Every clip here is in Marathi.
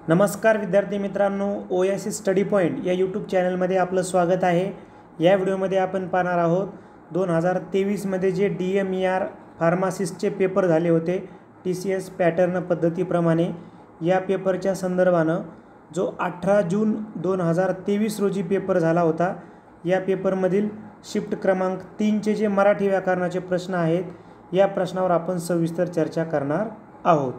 नमस्कार विद्यार्थी मित्रांनो, ओएसएस स्टडी पॉईंट या यूट्यूब चॅनलमध्ये आपलं स्वागत आहे। या व्हिडिओमध्ये आपण पाहणार आहोत 2023मध्ये जे DMER फार्मासिस्टचे पेपर झाले होते TCS पॅटर्न पद्धतीप्रमाणे। या पेपरच्या संदर्भानं जो 18 जून 2023 रोजी पेपर झाला होता, या पेपरमधील शिफ्ट क्रमांक 3चे जे मराठी व्याकरणाचे प्रश्न आहेत, या प्रश्नावर आपण सविस्तर चर्चा करणार आहोत।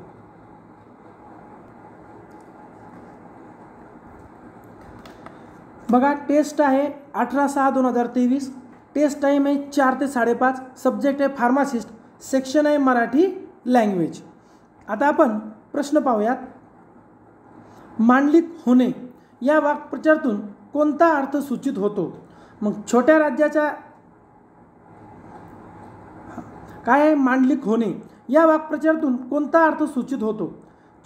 बघा, टेस्ट आहे 18/6/2023। टेस्ट टाइम आहे 4 ते 5:30। सब्जेक्ट आहे फार्मासिस्ट, सेक्शन आहे मराठी लँग्वेज। आता आपण प्रश्न पाहूयात। मांडलिक होणे या वाक्प्रचारातून कोणता अर्थ सूचित होतो? मग छोट्या राज्याच्या काय आहे? मांडलिक होणे या वाक्प्रचारातून कोणता अर्थ सूचित होतो?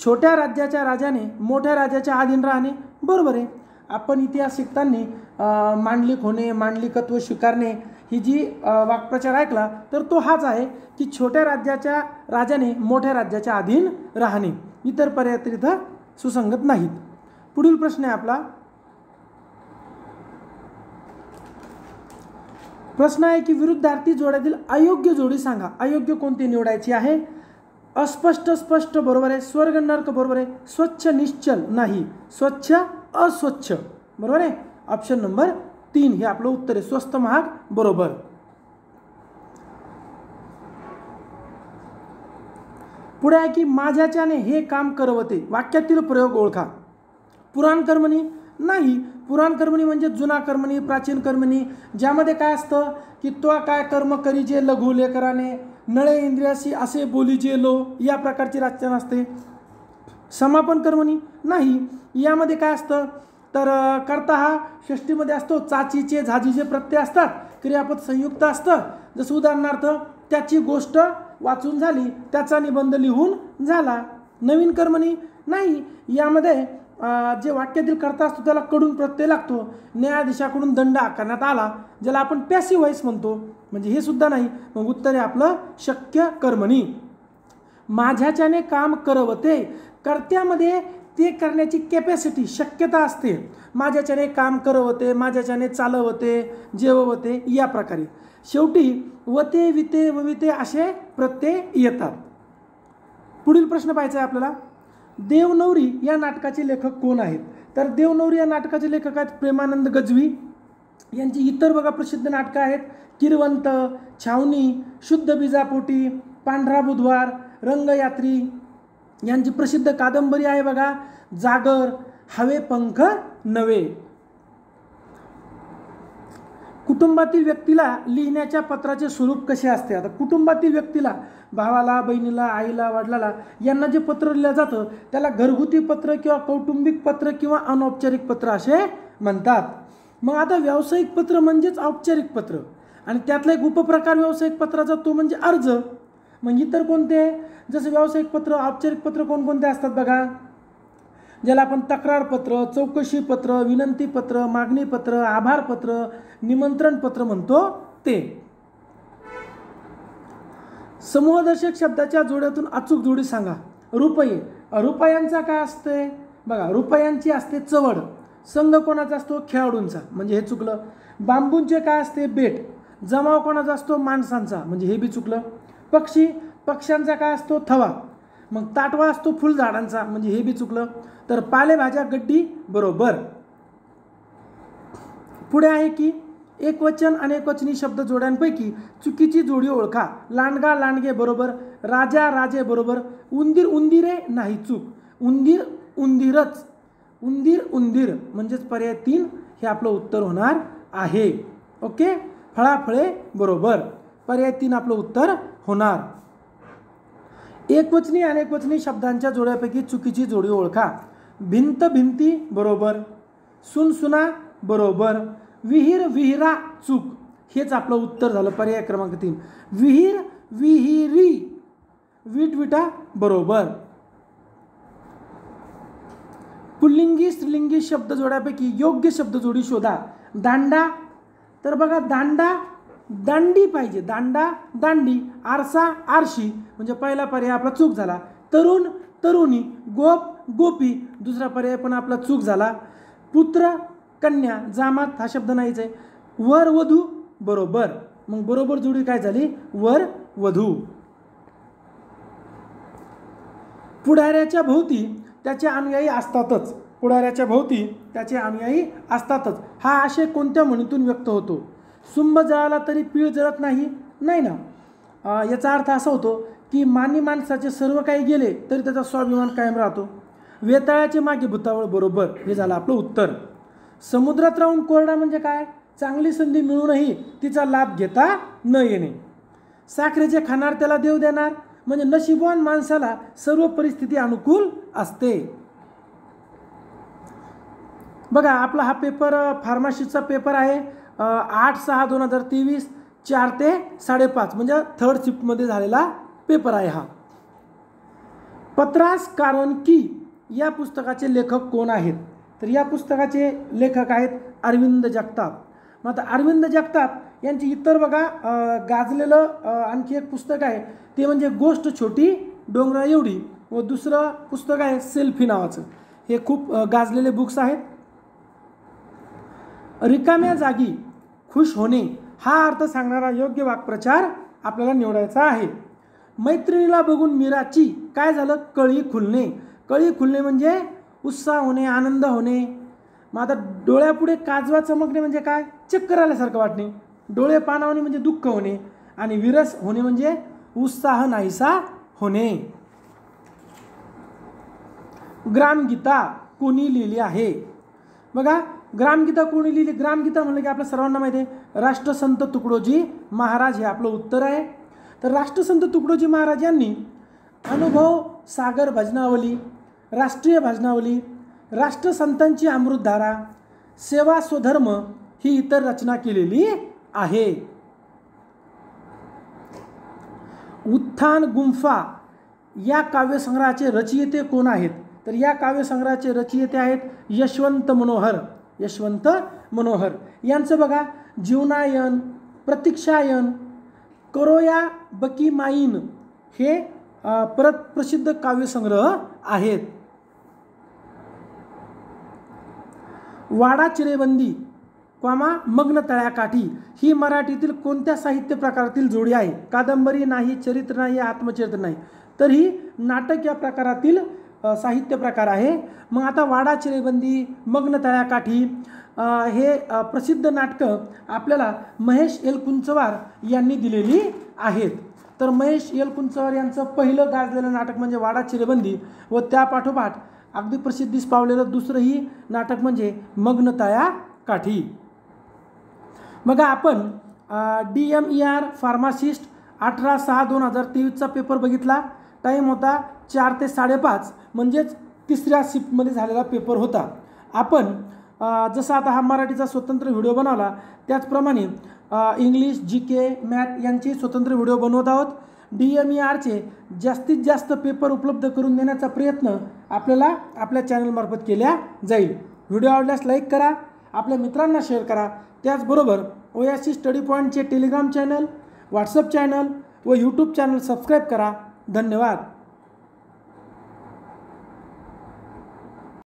छोट्या राज्याच्या राजाने मोठ्या राजाच्या अधीन राहणे। बरोबर आहे। आपण इतिहास शिकताना मांडलिक होणे, मांडलिकत्व स्वीकारणे ही जी वाक्प्रचार ऐकला तर तो हाच आहे की छोट्या राज्याच्या राजाने मोठ्या राज्याच्या अधीन राहणे। इतर पर्याय तर इथं सुसंगत नाहीत। पुढील प्रश्न आहे आपला। प्रश्न आहे की विरुद्धार्थी जोड्यातील अयोग्य जोडी सांगा। अयोग्य कोणती निवडायची आहे? अस्पष्ट स्पष्ट बरोबर आहे। स्वर्ग नरक बरोबर आहे। स्वच्छ निश्चल नाही। स्वच्छ अस्वच्छ बरोबर आहे। ऑप्शन नंबर 3 हे आपलं उत्तर आहे। स्वस्त महाग बरोबर। पुढे आहे की माझ्याच्याने हे काम करवते। वाक्यातील प्रयोग ओळखा। पुराण कर्मणी नाही। पुराण कर्मणी म्हणजे जुना कर्मणी, प्राचीन कर्मणी, ज्यामध्ये काय असतं की तो काय कर्म करीजे लघु लेकराने, नळे इंद्रियासी असे बोलीजे लो, या प्रकारची रचना असते। समापन कर्मणी नाही। यामध्ये काय असतं तर कर्ता हा षष्टीमध्ये असतो। चाचीचे झाजीचे प्रत्यय असतात। क्रियापद संयुक्त असतं। जसं उदाहरणार्थ त्याची गोष्ट वाचून झाली, त्याचा निबंध लिहून झाला। नवीन कर्मणी नाही। यामध्ये जे वाक्यातील कर्ता असतो त्याला कडून प्रत्यय लागतो। न्यायाधीशाकडून दंड आकारण्यात आला, ज्याला आपण पॅसिव्ह व्हॉइस म्हणतो, म्हणजे हे सुद्धा नाही। मग उत्तर आहे आपलं शक्य कर्मणी। माझ्याच्याने काम करवते, कर्त्यामध्ये ते करण्याची कॅपॅसिटी शक्यता असते। माझ्याच्याने काम करवते, माझ्याच्याने चालवते, जेववते, या प्रकारे। शेवटी वते विते वविते असे प्रत्यय येतात। पुढील प्रश्न पाहायचा आहे आपल्याला। देवनवरी या नाटकाचे लेखक कोण आहेत? तर देवनवरी या नाटकाचे लेखक आहेत प्रेमानंद गज्वी। यांची इतर बघा प्रसिद्ध नाटकं आहेत किरवंत, छावणी, शुद्ध बीजापोटी, पांढरा बुधवार, रंगयात्री। यांची प्रसिद्ध कादंबरी आहे बघा जागर, हवे पंख नवे। कुटुंबातील व्यक्तीला लिहिण्याच्या पत्राचे स्वरूप कसे असते? आता कुटुंबातील व्यक्तीला, भावाला, बहिणीला, आईला, वडिलाला यांना जे पत्र लिहिलं जातं त्याला घरगुती पत्र किंवा कौटुंबिक पत्र किंवा अनौपचारिक पत्र असे म्हणतात। मग आता व्यावसायिक पत्र म्हणजेच औपचारिक पत्र, आणि त्यातला एक उपप्रकार व्यावसायिक पत्राचा तो म्हणजे अर्ज। मग इतर कोणते? जसं व्यावसायिक पत्र, औपचारिक पत्र कोणकोणते असतात बघा, ज्याला आपण तक्रार पत्र, चौकशी पत्र, विनंती पत्र, मागणी पत्र, आभार पत्र, निमंत्रण पत्र म्हणतो ते। समूहदर्शक शब्दाच्या जोड्यातून अचूक जोडी सांगा। रुपये, रुपयांचा काय असते बघा, रुपयांची असते चवड। संघ कोणाचा असतो? खेळाडूंचा, म्हणजे हे चुकलं। बांबूंचे काय असते? बेट। जमाव कोणाचा असतो? माणसांचा, म्हणजे हे बी चुकलं। पक्षी, पक्ष्यांचा काय असतो? थवा। मग ताटवा असतो फुलझाडांचा, म्हणजे हे बी चुकलं। तर पालेभाज्या गड्डी बरोबर। पुढे आहे की एकवचन अनेकवचनी शब्द जोड्यांपैकी चुकीची जोडी ओळखा। लांडगा लांडगे बरोबर, राजा राजे बरोबर, उंदीर उंदिरे नाही चूक, उंदीर उंदीरच, उंदीर उंदीर म्हणजेच पर्याय 3 हे आपलं उत्तर होणार आहे। ओके। फळाफळे बरोबर, पर्याय 3 आपलं उत्तर होणार। एकवचनी अनेकवचनी शब्दांच्या जोड्यापैकी चुकीची जोडी ओळखा। भिंत भिंती बरोबर, सुनसुना बरोबर, विहीर विहिरा चूक, हेच आपलं उत्तर झालं पर्याय क्रमांक 3। विहीर विहिरी, विटविटा बरोबर। पुल्लिंगी स्त्रीलिंगी शब्द जोड्यापैकी योग्य शब्द जोडी शोधा। दांडा, तर बघा दांडा दांडी पाहिजे, दांडा दांडी, आरसा आरशी, म्हणजे पहिला पर्याय आपला चूक झाला। तरुण तरुणी, गोप गोपी, दुसरा पर्याय पण आपला चूक झाला. पुत्र कन्या जामात हा शब्द नाहीच आहे. वर वधू बरोबर, मग बरोबर जोडी काय झाली वर वधू. पुढाऱ्याच्या भोवती त्याचे अनुयायी असतातच, पुढाऱ्याच्या भोवती त्याचे अनुयायी असतातच हा आशय कोणत्या म्हणीतून व्यक्त होतो. सुंब जळाला तरी पीळ जळत नाही, नाही ना. याचा अर्थ असा होतो की मानी माणसाचे सर्व काही गेले तरी त्याचा स्वाभिमान कायम राहतो. वेताळाचे मागे भुतावळ बरोबर, हे झालं आपलं उत्तर. समुद्रात राहून कोरडा म्हणजे काय, चांगली संधी मिळूनही तिचा लाभ घेता न येणे. साखरेचे खाणार त्याला देव देणार म्हणजे नशीबवान माणसाला सर्व परिस्थिती अनुकूल असते. बघा आपला हा पेपर फार्मसीचा पेपर आहे. 8/6/2023 4 ते 5:30 म्हणजे 3rd शिफ्टमध्ये झालेला पेपर आहे हा. पत्रास कारण की या पुस्तकाचे लेखक कोण आहेत, तर या पुस्तकाचे लेखक आहेत अरविंद जगताप. मग आता अरविंद जगताप यांची इतर बघा गाजलेलं आणखी एक पुस्तक आहे ते म्हणजे गोष्ट छोटी डोंगरा एवढी, व दुसरं पुस्तक आहे सेल्फी नावाचं. हे खूप गाजलेले बुक्स आहेत. रिकाम्या जागी खुश होणे हा अर्थ सांगणारा योग्य वाक्प्रचार आपल्याला निवडायचा आहे. मैत्रिणीला बघून मीराची काय झालं कळी खुलणे, कळी खुलणे म्हणजे उत्साह होणे, आनंद होणे. मग आता डोळ्यापुढे काजवा चमकणे म्हणजे काय, चक्कर आल्यासारखं वाटणे. डोळे पाणावणे म्हणजे दुःख होणे, आणि विरस होणे म्हणजे उत्साह नाहीसा होणे. ग्रामगीता कोणी लिहिली आहे, बघा ग्रामगीता कोणी लिहिली. ग्रामगीता म्हणलं की आपल्या सर्वांना माहिती आहे राष्ट्रसंत तुकडोजी महाराज, हे आपलं उत्तर आहे. तर राष्ट्रसंत तुकडोजी महाराज यांनी अनुभव सागर भजनावली, राष्ट्रीय भजनावली, राष्ट्रसंतांची अमृतधारा, सेवा स्वधर्म ही इतर रचना केलेली आहे. उत्थान गुंफा या काव्यसंग्रहाचे रचयिते कोण आहेत, तर या काव्यसंग्रहाचे रचयिते आहेत यशवंत मनोहर. यशवंत मनोहर यांचं बघा जीवनायन, प्रतीक्षायन, करोया बकी माईन हे प्रसिद्ध काव्यसंग्रह आहेत. वाडा चिरेबंदी मग्न तळ्याकाठी ही मराठीतील कोणत्या साहित्य प्रकारातील जोडी आहे. कादंबरी नाही, चरित्र नाही, आत्मचरित्र नाही, तर ही नाटक या प्रकारातील साहित्य प्रकार आहे. मग आता वाडा चिरेबंदी, मग्न तळ्याकाठी हे प्रसिद्ध नाटकं आपल्याला महेश एलकुंचवार यांनी दिलेली आहेत. तर महेश एलकुंचवार यांचं पहिलं गाजलेलं नाटक म्हणजे वाडा चिरेबंदी, व त्यापाठोपाठ अगदी प्रसिद्धीस पावलेलं दुसरंही नाटक म्हणजे मग्न तळ्याकाठी. मग आपण DMER फार्मासिस्ट 18/6/2023चा पेपर बघितला. टाईम होता 4 ते 5:30 म्हणजेच 3ऱ्या शिफ्टमध्ये झालेला पेपर होता. आपण जसं आता हा मराठीचा स्वतंत्र व्हिडिओ बनवला त्याचप्रमाणे इंग्लिश, GK, मॅथ यांचे स्वतंत्र व्हिडिओ बनवत आहोत. DMERचे जास्तीत जास्त पेपर उपलब्ध करून देण्याचा प्रयत्न आपल्याला आपल्या चॅनलमार्फत केला जाईल. व्हिडिओ आवडल्यास लाईक करा, आपल्या मित्रांना शेअर करा. त्याचबरोबर OAC स्टडी पॉईंटचे टेलिग्राम चॅनल, व्हॉट्सअप चॅनल व यूट्यूब चॅनल सबस्क्राईब करा. धन्यवाद.